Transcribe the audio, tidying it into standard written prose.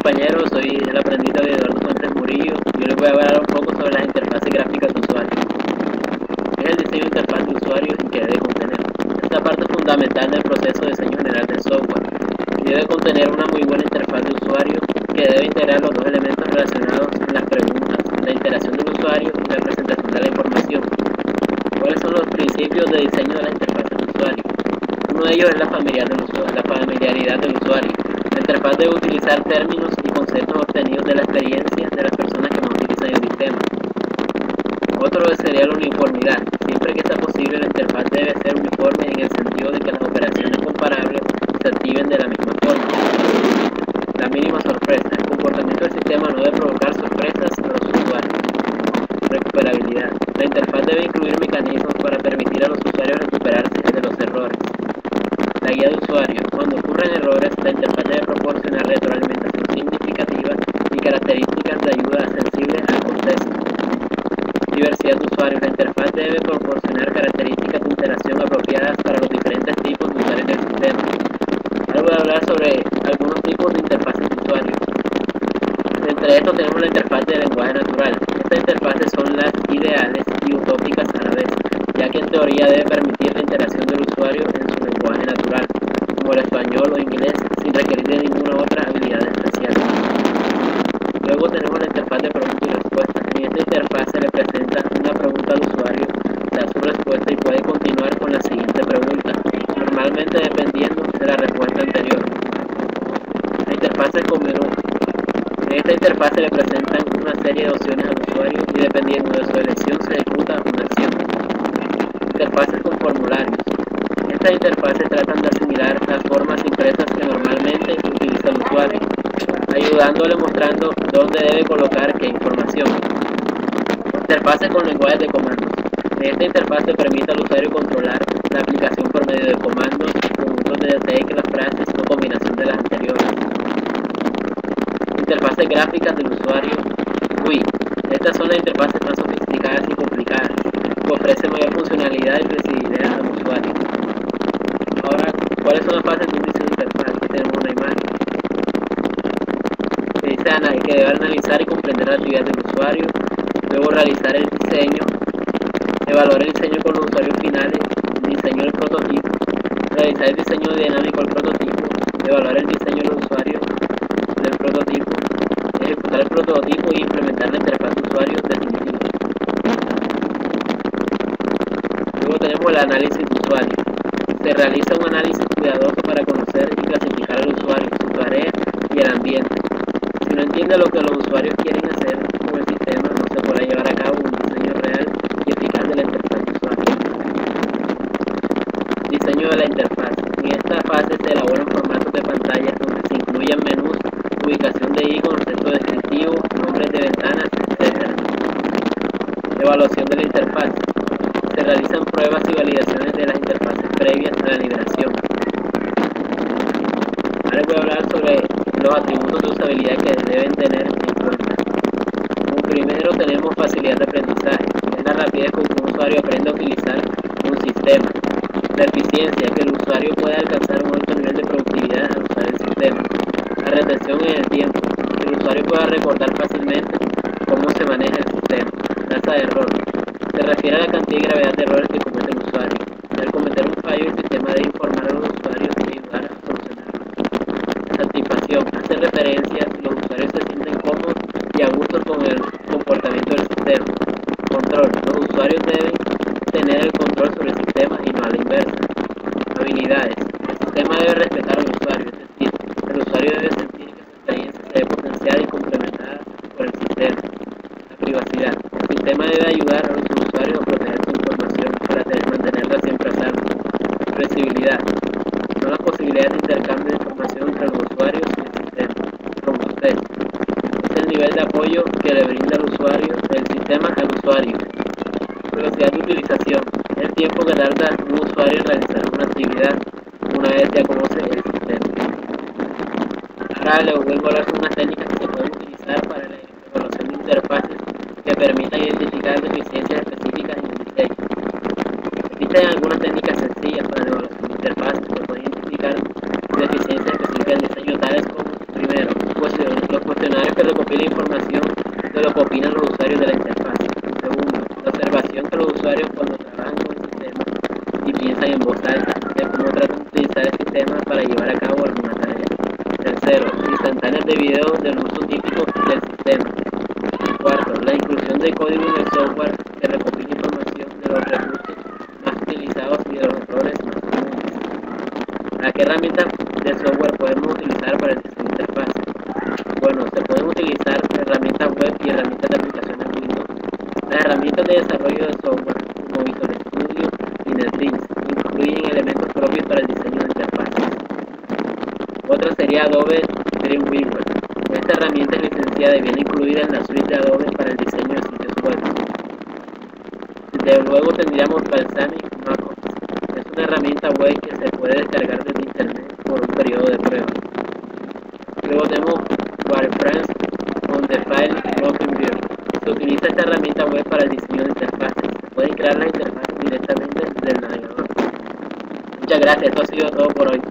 compañeros, soy el aprendiz de Eduardo Fuentes Murillo y hoy les voy a hablar un poco sobre las interfaces gráficas de usuario. ¿Qué es el diseño de interfaz de usuario y qué debe contener? Esta parte es fundamental del proceso de diseño general del software y debe contener una muy buena interfaz de usuario que debe integrar los dos elementos relacionados en las preguntas, la interacción del usuario y la presentación de la información. ¿Cuáles son los principios de diseño de la interfaz del usuario? Uno de ellos es la familiaridad del usuario. La interfaz debe utilizar términos y conceptos obtenidos de la experiencia de las personas que más utilizan el sistema. Otro sería la uniformidad. Siempre que sea posible, la interfaz debe ser uniforme en el sentido de que las operaciones comparables se activen de la misma forma. La mínima sorpresa. El comportamiento del sistema no debe provocar sorpresas a los usuarios. Recuperabilidad. La interfaz debe incluir mecanismos para permitir a los usuarios recuperarse de los errores. La guía de usuario. Cuando ocurren errores, la interfaz debe proporcionar retroalimentación significativa y características de ayuda sensibles al contexto. Diversidad de usuarios. La interfaz debe proporcionar características de interacción apropiadas para los diferentes tipos de usuarios del sistema. Ahora voy a hablar sobre algunos tipos de interfaces de usuario. Entre estos tenemos la interfaz de lenguaje natural. Estas interfaces son las ideales y utópicas a la vez, ya que en teoría debe permitir la interacción del usuario en su lenguaje natural, como el español o inglés, sin requerir de ninguna otra habilidad especial. Luego tenemos la interfaz de pregunta y respuesta. En esta interfaz se le presenta una pregunta al usuario, da su respuesta y puede continuar con la siguiente pregunta, normalmente dependiendo de la respuesta anterior. La interfaz con menú. En esta interfaz se le presentan una serie de opciones al usuario y dependiendo de su elección se ejecuta una acción. Interfaces con formularios. Estas interfaces tratan de asimilar las formas impresas que normalmente utiliza el usuario, ayudándole mostrando dónde debe colocar qué información. Interfaces con lenguajes de comandos. En esta interfaz se permite al usuario controlar la aplicación por medio de comandos, conjuntos de teclas, frases o combinación de las anteriores. Interfaces gráficas del usuario GUI. Estas son las interfaces más sofisticadas y complicadas, que ofrecen mayor funcionalidad y flexibilidad al usuario. Ahora, ¿cuáles son las fases de un diseño de interfaz? Aquí tenemos una imagen. Se dice que debe analizar y comprender la actividad del usuario, luego realizar el diseño, evaluar el diseño con los usuarios finales, diseño del prototipo, realizar el diseño dinámico del prototipo, evaluar el diseño del usuario del prototipo, ejecutar el prototipo y implementar la interfaz de usuario definitiva. Luego tenemos el análisis de usuario. Se realiza un análisis cuidadoso para conocer y clasificar al usuario, su tarea y el ambiente. Si no entiende lo que los usuarios quieren hacer con el sistema, no se podrá llevar a cabo un diseño real y eficaz de la interfaz de usuario. Diseño de la interfaz. En esta fase se elaboran formatos de pantalla donde se incluyen menús, ubicación de iconos, texto descriptivo, nombres de ventanas, etc. Evaluación de la interfaz. Se realizan pruebas y validaciones de las interfaces previas a la liberación. Ahora voy a hablar sobre los atributos de usabilidad que deben tener en cuenta. Como primero tenemos facilidad de aprendizaje. Es la rapidez con que un usuario aprende a utilizar un sistema. La eficiencia, que el usuario puede alcanzar un alto nivel de productividad al usar el sistema. La retención en el tiempo, que el usuario pueda recordar fácilmente cómo se maneja el sistema. Tasa de error. Se refiere a la cantidad y gravedad de errores que comete el usuario. Al cometer un fallo, el sistema debe informar a los usuarios y ayudar a solucionarlo. Satisfacción. Hace referencia a si los usuarios se sienten cómodos y a gusto con el comportamiento del sistema. Control. Los usuarios deben tener el control sobre el sistema y no a la inversa. Habilidades. El sistema debe respetar al usuario, es decir, el usuario debe sentir que su experiencia se ve potenciada y complementada por el sistema. La privacidad. El sistema debe ayudar a los usuarios a proteger su información para mantenerla siempre a salvo. Flexibilidad. Son las posibilidades de intercambio de información entre los usuarios y el sistema. Robustez. Es el nivel de apoyo que le brinda al usuario del sistema al usuario. Velocidad de utilización. El tiempo que tarda un usuario en realizar una actividad una vez ya conoce el sistema. Ahora les voy a hablar sobre unas técnicas que se pueden utilizar para la evaluación de interfaces que permitan identificar deficiencias específicas en el diseño. Existen algunas técnicas sencillas para la evaluación de interfaces que pueden identificar deficiencias específicas en el diseño, tales como, primero, los de video del uso típico del sistema. Cuarto, la inclusión de código en el software que recopila información de los recursos más utilizados y de los errores más comunes. ¿Qué herramientas de software podemos utilizar para el diseño de interfaz? Bueno, se pueden utilizar herramientas web y herramientas de aplicaciones Windows. Las herramientas de desarrollo de software como Visual Studio y NetBeans incluyen elementos propios para el diseño de interfaces. Otra sería Adobe Dreamweaver. Esta herramienta es licenciada y viene incluida en la suite de Adobe para el diseño de sitios web. Desde luego tendríamos Balsamiq MacOffice. Es una herramienta web que se puede descargar desde internet por un periodo de prueba. Luego tenemos Wireframes on the File Logging View. Se utiliza esta herramienta web para el diseño de interfaces. Se pueden crear las interfaces directamente desde el navegador. Muchas gracias, esto ha sido todo por hoy.